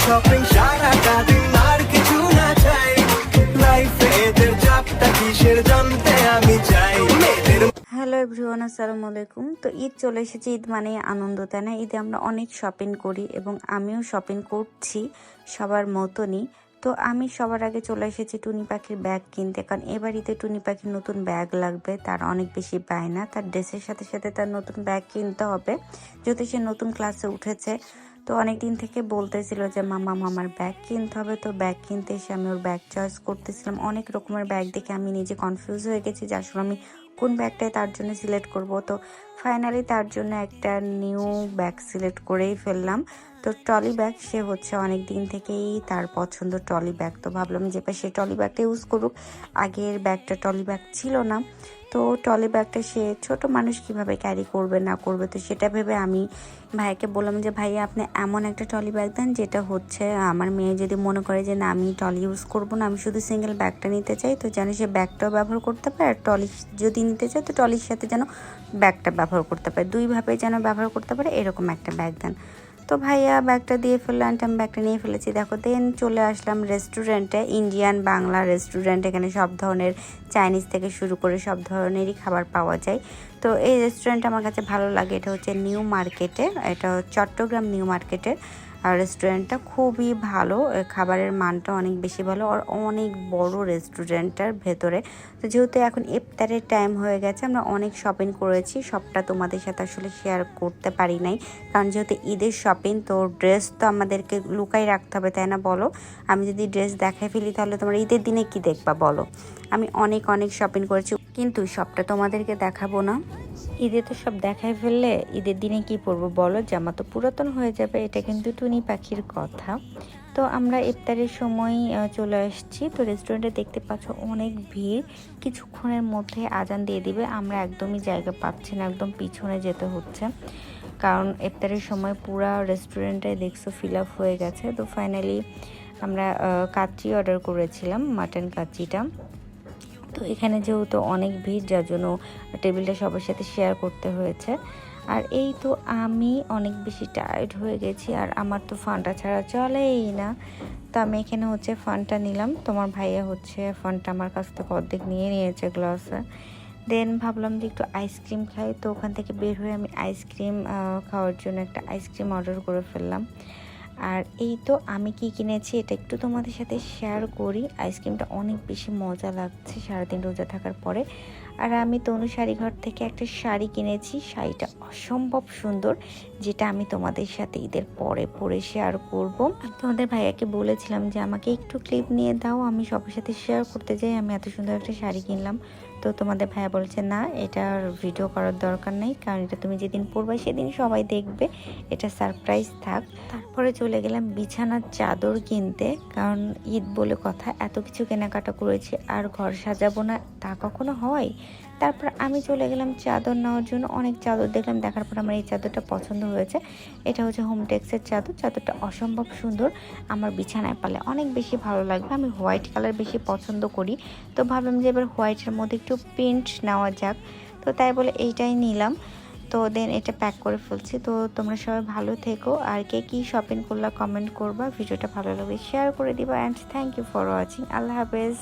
Shopping সারাটা দিন আর কিছু না চাই, লাইফে এদের চাপটা কিসের জানতে আমি চাই। হ্যালো এভরিওয়ান, আসসালামু আলাইকুম। তো ঈদ চলে এসেছে, ঈদ মানে আনন্দ, তাই না? ঈদে আমরা অনেক শপিং করি এবং আমিও শপিং করছি সবার মতনই। তো আমি সবার আগে চলে এসেছি টুনি পাখির ব্যাগ কিনতে, কারণ এবার ঈদে টুনি পাখির নতুন ব্যাগ লাগবে। তার অনেক বেশি বায়না, তার ড্রেসের সাথে সাথে তার নতুন ব্যাগ কিনতে হবে, যেহেতু সে নতুন ক্লাসে উঠেছে। তো অনেক দিন থেকে বলতেছিল যে মামা মামার ব্যাগ কিনতে হবে। তো ব্যাগ কিনতে এসে আমি ওর ব্যাগ চয়েস করতেছিলাম। অনেক রকমের ব্যাগ দেখে আমি নিজে কনফিউজ হয়ে গেছি যে আসলে আমি কোন ব্যাগটাই তার জন্য সিলেক্ট করব। তো ফাইনালি তার জন্য একটা নিউ ব্যাগ সিলেক্ট করেই ফেললাম। তো ট্রলি ব্যাগ, সে হচ্ছে অনেক দিন থেকেই তার পছন্দ ট্রলি ব্যাগ। তো ভাবলাম যে সে ট্রলি ব্যাগটা ইউজ করুক, আগের ব্যাগটা ট্রলি ব্যাগ ছিল না। তো ট্রলি ব্যাগটা সে ছোট মানুষ কিভাবে ক্যারি করবে না করবে, তো সেটা ভেবে আমি ভাইয়াকে বললাম যে ভাইয়া আপনি এমন একটা ট্রলি ব্যাগ দেন যেটা হচ্ছে আমার মেয়ে যদি মনে করে যে না আমি ট্রলি ইউজ করবো না, আমি শুধু সিঙ্গেল ব্যাগটা নিতে চাই, তো যেন সে ব্যাগটাও ব্যবহার করতে পারে, আর ট্রলি যদি নিতে চায় তো ট্রলির সাথে যেন ব্যাগটা ব্যবহার করতে পারে, দুইভাবে যেন ব্যবহার করতে পারে, এরকম একটা ব্যাগ দেন। তো ভাইয়া ব্যাগটা দিয়ে ফেললো, অ্যান্ড আমি ব্যাগটা নিয়ে ফেলেছি। দেখো, দেন চলে আসলাম রেস্টুরেন্টে, ইন্ডিয়ান বাংলা রেস্টুরেন্ট। এখানে সব ধরনের চাইনিজ থেকে শুরু করে সব ধরনেরই খাবার পাওয়া যায়। তো এই রেস্টুরেন্ট আমার কাছে ভালো লাগে। এটা হচ্ছে নিউ মার্কেটে, এটা চট্টগ্রাম নিউ মার্কেটের। আর রেস্টুরেন্টটা খুবই ভালো, খাবারের মানটা অনেক বেশি ভালো, আর অনেক বড় রেস্টুরেন্টটার ভেতরে। তো যেহেতু এখন ইফতারের টাইম হয়ে গেছে, আমরা অনেক শপিং করেছি, সবটা তোমাদের সাথে আসলে শেয়ার করতে পারি নাই, কারণ যেহেতু ঈদের শপিং, তো ড্রেস তো আমাদেরকে লুকাই রাখতে হবে, তাই না বলো? আমি যদি ড্রেস দেখাই ফেলি তাহলে তোমরা ঈদের দিনে কি দেখবা বলো? আমি অনেক অনেক শপিং করেছি, কিন্তু সবটা তোমাদেরকে দেখাবো না। ঈদে তো সব দেখাই ফেললে ঈদের দিনে কি পরবো বলো? জামা তো পুরাতন হয়ে যাবে। এটা কিন্তু টুনি পাখির কথা। তো আমরা ইফতারের সময় চলে আসছি। তো রেস্টুরেন্টে দেখতে পাচ্ছ অনেক ভিড়, কিছুক্ষণের মধ্যে আজান দিয়ে দিবে। আমরা একদমই জায়গা পাচ্ছি না, একদম পিছনে যেতে হচ্ছে, কারণ ইফতারের সময় পুরা রেস্টুরেন্টে দেখছো ফিল আপ হয়ে গেছে। তো ফাইনালি আমরা কাচ্চি অর্ডার করেছিলাম, মাটন কাচ্চিটা। তো এখানে যেহেতু অনেক ভিড়, যার জন্য টেবিলটা সবার সাথে শেয়ার করতে হয়েছে। আর এই তো আমি অনেক বেশি টায়ার্ড হয়ে গেছি, আর আমার তো ফান্টা ছাড়া চলেই না। তো আমি এখানে হচ্ছে ফান্টা নিলাম, তোমার ভাইয়া হচ্ছে ফান্টা আমার কাছ থেকে অর্ধেক নিয়ে নিয়েছে গ্লাসে। দেন ভাবলাম যে একটু আইসক্রিম খাই, তো ওখান থেকে বের হয়ে আমি আইসক্রিম খাওয়ার জন্য একটা আইসক্রিম অর্ডার করে ফেললাম। আর এই তো আমি কি কিনেছি এটা একটু তোমাদের সাথে শেয়ার করি। আইসক্রিমটা অনেক বেশি মজা লাগছে সারাদিন রোজা থাকার পরে। আর আমি তনু শাড়িঘর থেকে একটা শাড়ি কিনেছি, শাড়িটা অসম্ভব সুন্দর, যেটা আমি তোমাদের সাথে ঈদের পরে পরে শেয়ার করব। আমি তোমাদের ভাইয়াকে বলেছিলাম যে আমাকে একটু ক্লিপ নিয়ে দাও, আমি সবার সাথে শেয়ার করতে যাই আমি এত সুন্দর একটা শাড়ি কিনলাম। তো তোমাদের ভাইয়া বলছে না, এটার ভিডিও করার দরকার নেই, কারণ এটা তুমি যেদিন পরবে সেদিন সবাই দেখবে, এটা সারপ্রাইজ থাক। তারপরে চলে গেলাম বিছানার চাদর কিনতে, কারণ ঈদ বলে কথা এত কিছু কেনাকাটা করেছি, আর ঘর সাজাবো না তা কখনো হয়? তারপর আমি চলে গেলাম চাদর নেওয়ার জন্য। অনেক চাদর দেখলাম, দেখার পর আমার এই চাদরটা পছন্দ হয়েছে। এটা হচ্ছে হোমটেক্সের চাদর, চাদরটা অসম্ভব সুন্দর, আমার বিছানায় পালে অনেক বেশি ভালো লাগবে। আমি হোয়াইট কালার বেশি পছন্দ করি, তো ভাবলাম যে এবার হোয়াইটের মধ্যে একটু প্রিন্ট নেওয়া যাক, তো তাই বলে এইটাই নিলাম। তো দেন এটা প্যাক করে ফেলছি। তো তোমরা সবাই ভালো থেকো, আর কে কী শপিং করলা কমেন্ট করবা, ভিডিওটা ভালো লাগলে শেয়ার করে দিবা, and thank you for watching. আল্লাহ হাফেজ।